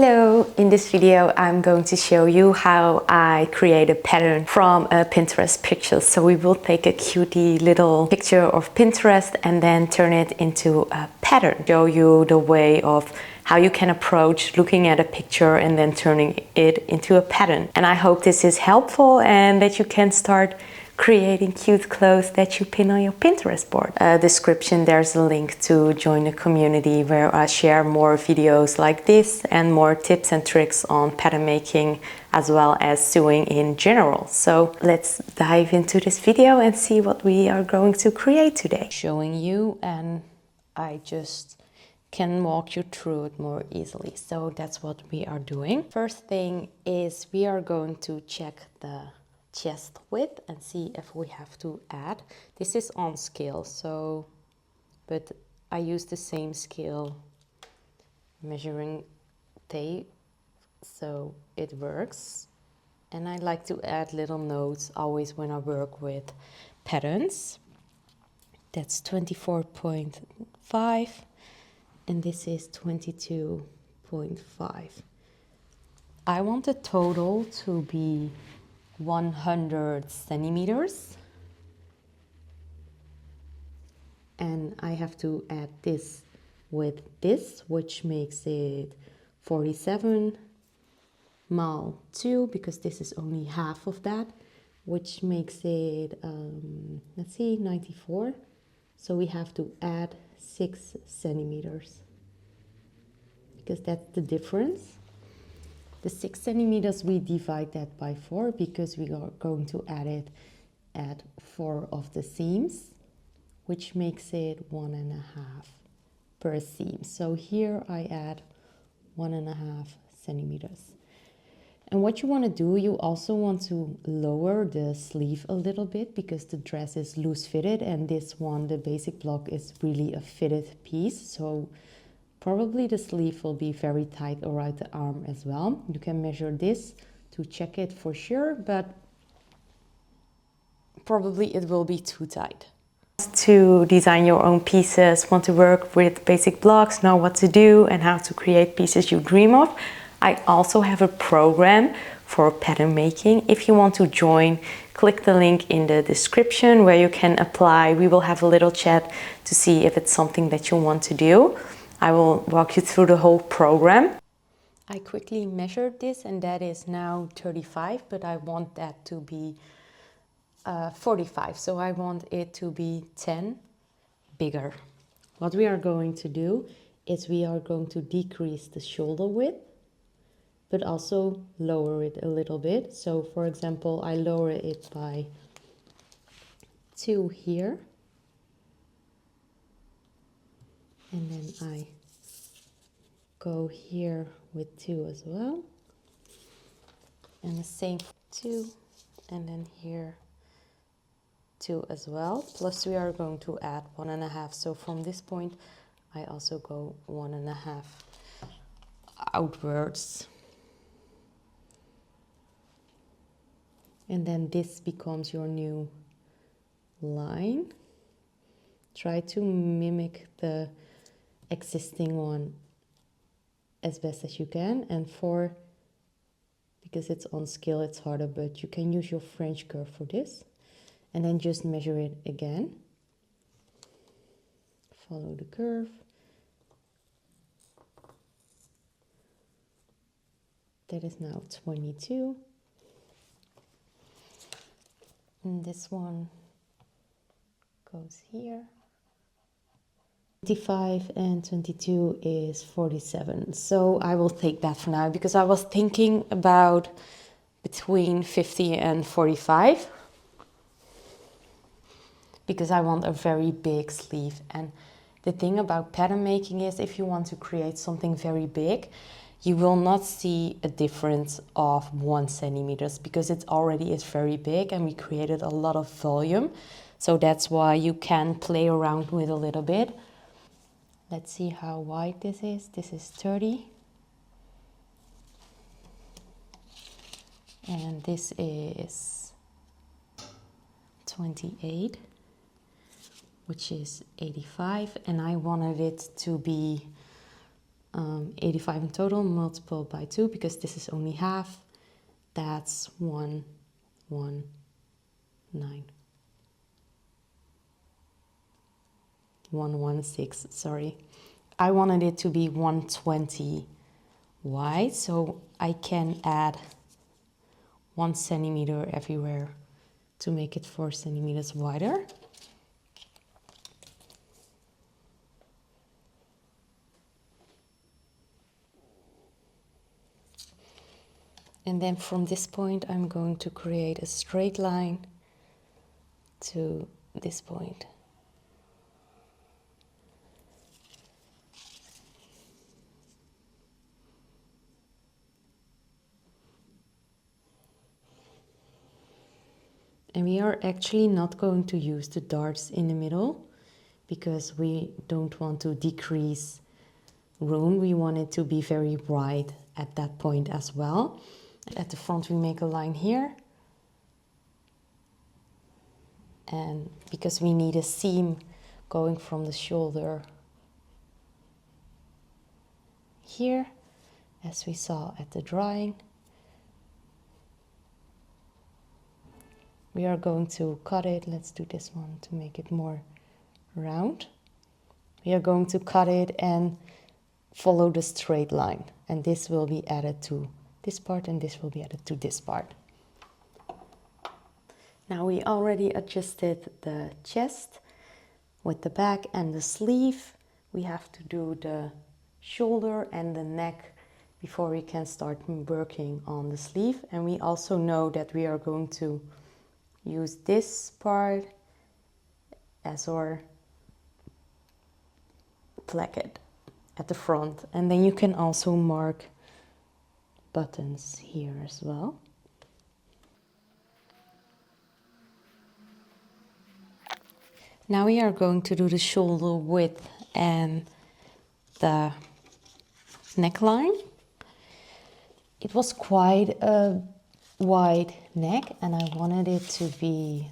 Hello, in this video I'm going to show you how I create a pattern from a Pinterest picture. So we will take a cutie little picture of Pinterest and then turn it into a pattern. Show you the way of how you can approach looking at a picture and then turning it into a pattern. And I hope this is helpful and that you can start creating cute clothes that you pin on your Pinterest board. Description, there's a link to join the community where I share more videos like this and more tips and tricks on pattern making as well as sewing in general. So let's dive into this video and see what we are going to create today. Showing you, and I just can walk you through it more easily. So that's what we are doing. First thing is we are going to check the chest width and see if we have to add. This is on scale, so but I use the same scale measuring tape, so it works. And I like to add little notes always when I work with patterns. That's 24.5 and this is 22.5. I want the total to be 100 centimeters, and I have to add this with this, which makes it 47 mal 2, because this is only half of that, which makes it let's see, 94. So we have to add 6 centimeters because that's the difference. The 6 centimeters, we divide that by 4 because we are going to add it at 4 of the seams, which makes it 1.5 per seam. So here I add 1.5 centimeters. And what you want to do, you also want to lower the sleeve a little bit because the dress is loose fitted, and this one, the basic block, is really a fitted piece. So probably the sleeve will be very tight around the arm as well. You can measure this to check it for sure, but probably it will be too tight. To design your own pieces, want to work with basic blocks, know what to do and how to create pieces you dream of, I also have a program for pattern making. If you want to join, click the link in the description where you can apply. We will have a little chat to see if it's something that you want to do. I will walk you through the whole program. I quickly measured this and that is now 35, but I want that to be 45. So I want it to be 10 bigger. What we are going to do is we are going to decrease the shoulder width, but also lower it a little bit. So for example, I lower it by 2 here. And then I go here with 2 as well. And the same 2, and then here 2 as well. Plus we are going to add 1.5. So from this point, I also go 1.5 outwards. And then this becomes your new line. Try to mimic the existing one as best as you can, and because it's on scale it's harder, but you can use your French curve for this, and then just measure it again, follow the curve. That is now 22, and this one goes here. 25 and 22 is 47. So I will take that for now because I was thinking about between 50 and 45 because I want a very big sleeve. And the thing about pattern making is if you want to create something very big, you will not see a difference of 1 centimeter because it already is very big and we created a lot of volume. So that's why you can play around with a little bit. Let's see how wide this is. This is 30. And this is 28, which is 85. And I wanted it to be 85 in total, multiple by 2, because this is only half. That's 119. 116, sorry. I wanted it to be 120 wide, so I can add 1 centimeter everywhere to make it 4 centimeters wider. And then from this point, I'm going to create a straight line to this point. And we are actually not going to use the darts in the middle because we don't want to decrease room. We want it to be very wide at that point as well. At the front we make a line here. And because we need a seam going from the shoulder here, as we saw at the drawing. We are going to cut it. Let's do this one to make it more round. We are going to cut it and follow the straight line. And this will be added to this part and this will be added to this part. Now we already adjusted the chest with the back and the sleeve. We have to do the shoulder and the neck before we can start working on the sleeve. And we also know that we are going to use this part as our placket at the front. And then you can also mark buttons here as well. Now we are going to do the shoulder width and the neckline. It was quite a wide neck and I wanted it to be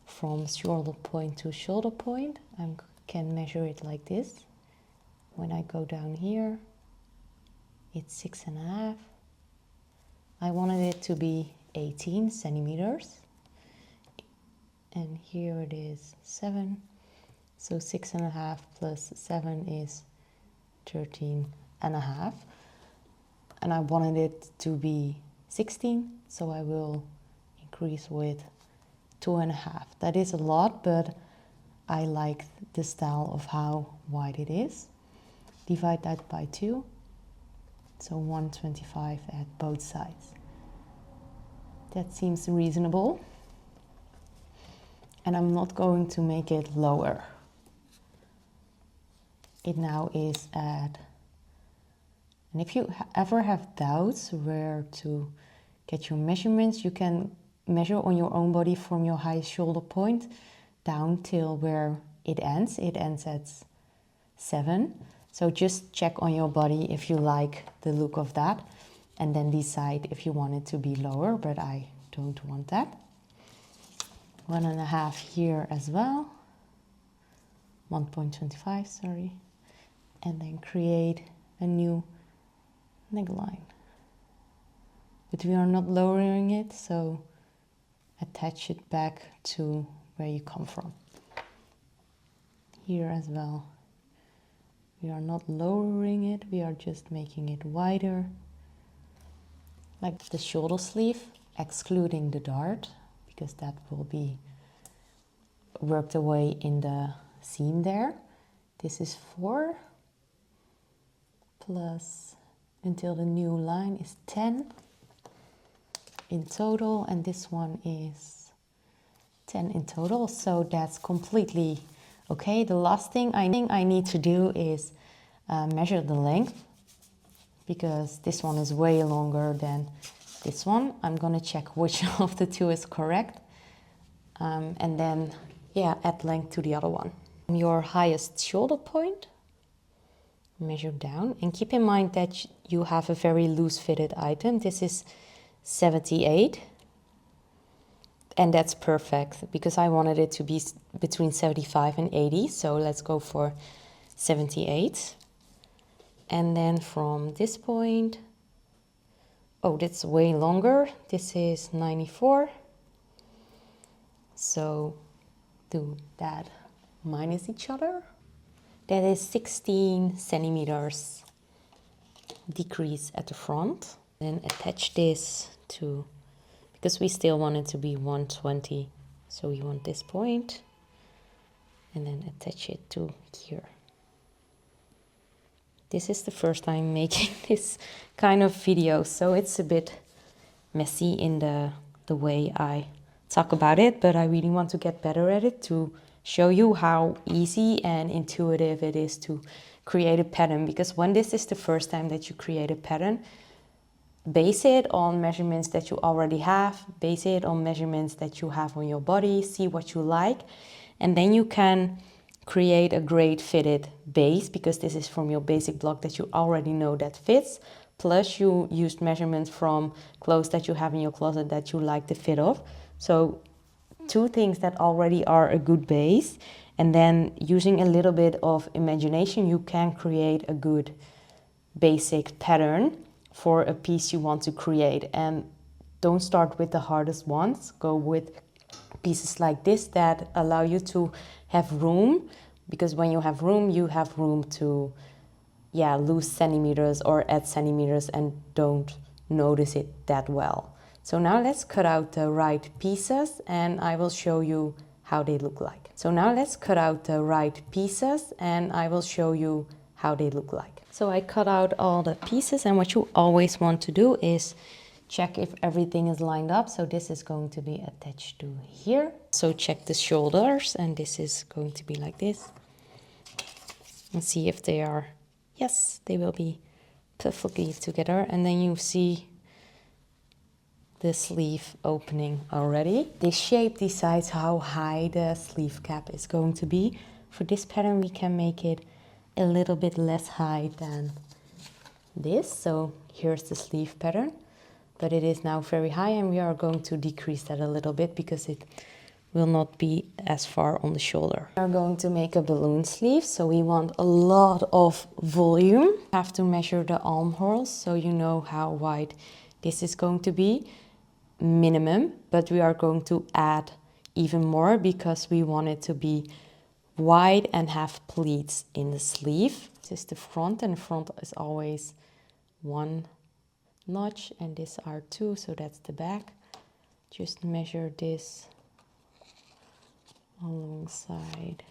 from shoulder point to shoulder point. I can measure it like this. When I go down here, it's 6.5. I wanted it to be 18 centimeters. And here it is 7. So 6.5 plus 7 is 13.5. And I wanted it to be 16, so I will increase with 2.5. That is a lot, but I like the style of how wide it is. Divide that by 2, so 125 at both sides. That seems reasonable. And I'm not going to make it lower. It now is at, and if you ever have doubts where to get your measurements, you can measure on your own body from your highest shoulder point down till where it ends. It ends at 7. So just check on your body if you like the look of that and then decide if you want it to be lower, but I don't want that. 1.5 here as well, 1.25, sorry, and then create a new neckline. But we are not lowering it, so attach it back to where you come from. Here as well, we are not lowering it, we are just making it wider, like the shoulder sleeve, excluding the dart, because that will be worked away in the seam there. This is 4 plus until the new line is 10 in total, and this one is 10 in total, so that's completely okay. The last thing I need to do is measure the length, because this one is way longer than this one. I'm gonna check which of the two is correct, and then add length to the other one. Your highest shoulder point, measure down, and keep in mind that you have a very loose fitted item. This is 78, and that's perfect because I wanted it to be between 75 and 80, so let's go for 78. And then from this point, oh, that's way longer. This is 94. So do that minus each other. That is 16 centimeters decrease at the front. Then attach this to, because we still want it to be 120. So we want this point and then attach it to here. This is the first time making this kind of video, so it's a bit messy in the way I talk about it, but I really want to get better at it to show you how easy and intuitive it is to create a pattern. Because when this is the first time that you create a pattern, base it on measurements that you already have, base it on measurements that you have on your body, see what you like, and then you can create a great fitted base, because this is from your basic block that you already know that fits, plus you used measurements from clothes that you have in your closet that you like the fit of. So two things that already are a good base, and then using a little bit of imagination you can create a good basic pattern for a piece you want to create. And don't start with the hardest ones, go with pieces like this that allow you to have room, because when you have room to lose centimeters or add centimeters and don't notice it that well. So now let's cut out the right pieces and I will show you how they look like. So I cut out all the pieces, and what you always want to do is check if everything is lined up. So this is going to be attached to here. So check the shoulders, and this is going to be like this. And see if they are, yes, they will be perfectly together. And then you see the sleeve opening already. This shape decides how high the sleeve cap is going to be. For this pattern we can make it a little bit less high than this. So here's the sleeve pattern, but it is now very high, and we are going to decrease that a little bit because it will not be as far on the shoulder. We are going to make a balloon sleeve, so we want a lot of volume. You have to measure the armholes so you know how wide this is going to be, minimum, but we are going to add even more because we want it to be wide and have pleats in the sleeve. This is the front, and the front is always one notch, and these are two, so that's the back. Just measure this alongside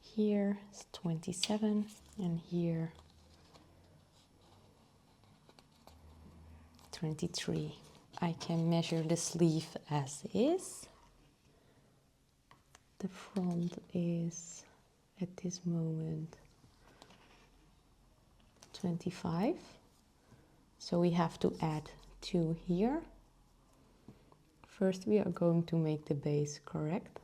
here is 27, and here 23. I can measure the sleeve as is. The front is at this moment 25, so we have to add 2 here. First we are going to make the base correct,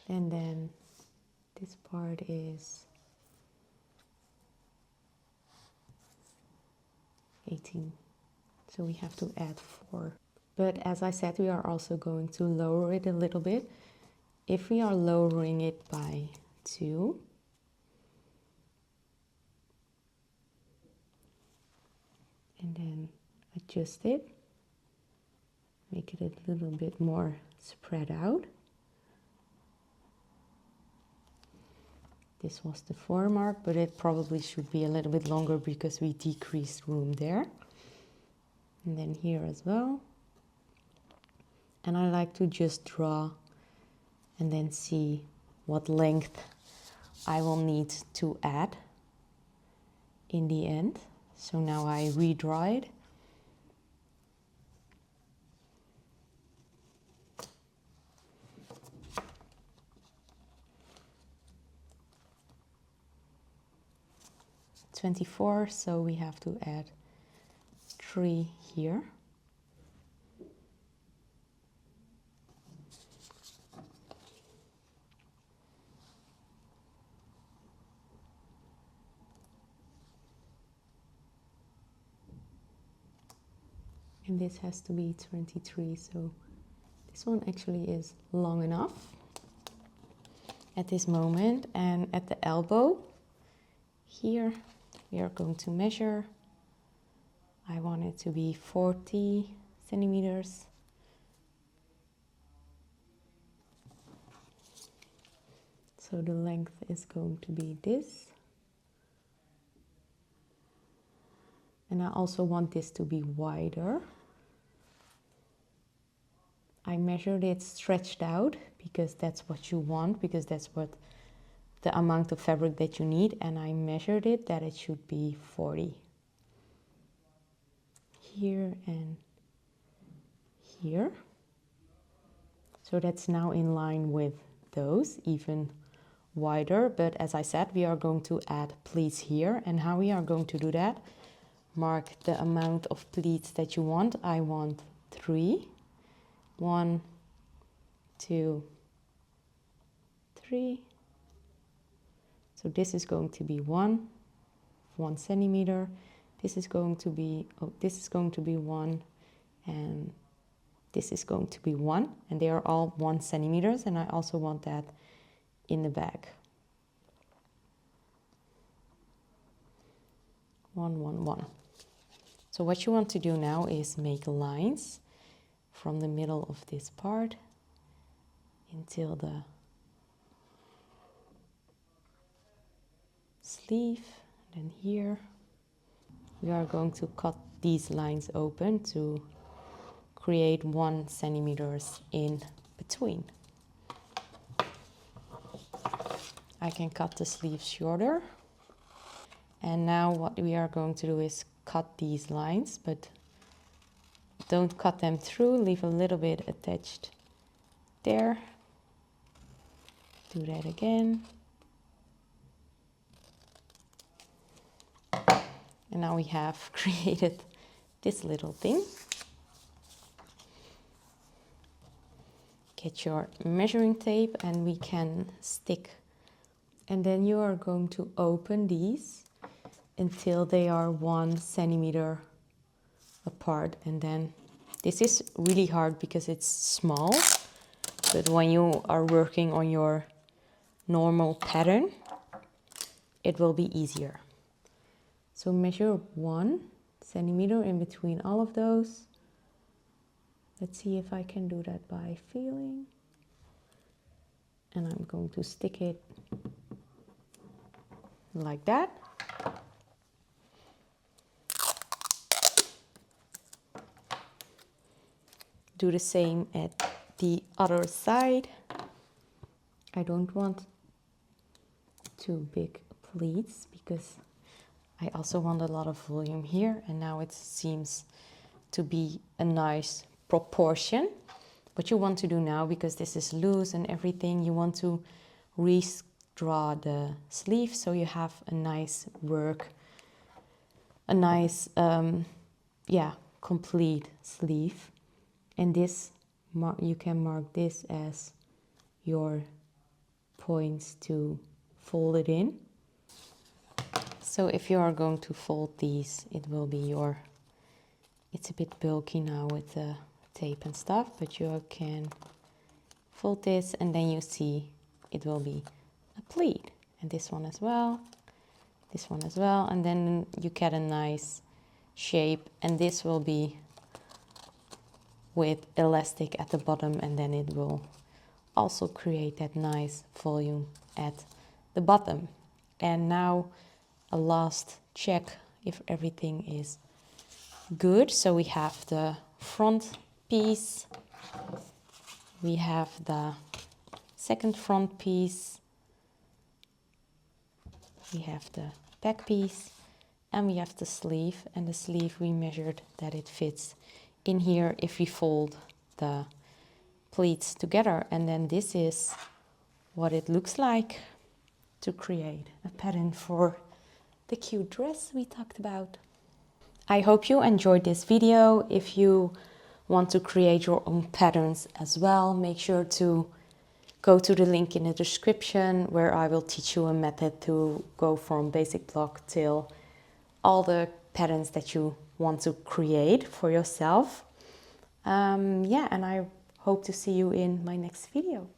and then this part is 18, so we have to add 4. But as I said, we are also going to lower it a little bit. If we are lowering it by 2, and then adjust it, make it a little bit more spread out. This was the 4 mark, but it probably should be a little bit longer because we decreased room there. And then here as well. And I like to just draw and then see what length I will need to add in the end. So now I redraw it. .24, so we have to add 3 here. And this has to be 23, so this one actually is long enough. at this moment, and at the elbow here we are going to measure. I want it to be 40 centimeters. So the length is going to be this. And I also want this to be wider. I measured it stretched out because that's what you want, because that's what the amount of fabric that you need, and I measured it that it should be 40. Here and here. So that's now in line with those, even wider, but as I said, we are going to add pleats here, and how we are going to do that, mark the amount of pleats that you want. I want 3. 1, 2, 3. So this is going to be 1 centimeter. This is going to be 1, and this is going to be 1, and they are all 1 centimeters, and I also want that in the back. 1, 1, 1. So what you want to do now is make lines from the middle of this part until the sleeve. Then here we are going to cut these lines open to create 1 centimeters in between. I can cut the sleeve shorter. And now what we are going to do is cut these lines, but don't cut them through, leave a little bit attached there. Do that again. And now we have created this little thing. Get your measuring tape and we can stick. And then you are going to open these until they are 1 centimeter apart. And then this is really hard because it's small, but when you are working on your normal pattern, it will be easier. So measure 1 centimeter in between all of those. Let's see if I can do that by feeling. And I'm going to stick it like that. Do the same at the other side. I don't want too big pleats because I also want a lot of volume here, and now it seems to be a nice proportion. What you want to do now, because this is loose and everything, you want to redraw the sleeve so you have a nice work, a nice complete sleeve. And this, you can mark this as your points to fold it in. So if you are going to fold these, it will be your, it's a bit bulky now with the tape and stuff, but you can fold this and then you see it will be a pleat. And this one as well, this one as well, and then you get a nice shape, and this will be with elastic at the bottom, and then it will also create that nice volume at the bottom. And now a last check if everything is good. So we have the front piece, we have the second front piece, we have the back piece, and we have the sleeve. And the sleeve, we measured that it fits in here if we fold the pleats together. And then this is what it looks like to create a pattern for the cute dress we talked about. I hope you enjoyed this video. If you want to create your own patterns as well, make sure to go to the link in the description where I will teach you a method to go from basic block till all the patterns that you want to create for yourself. And I hope to see you in my next video.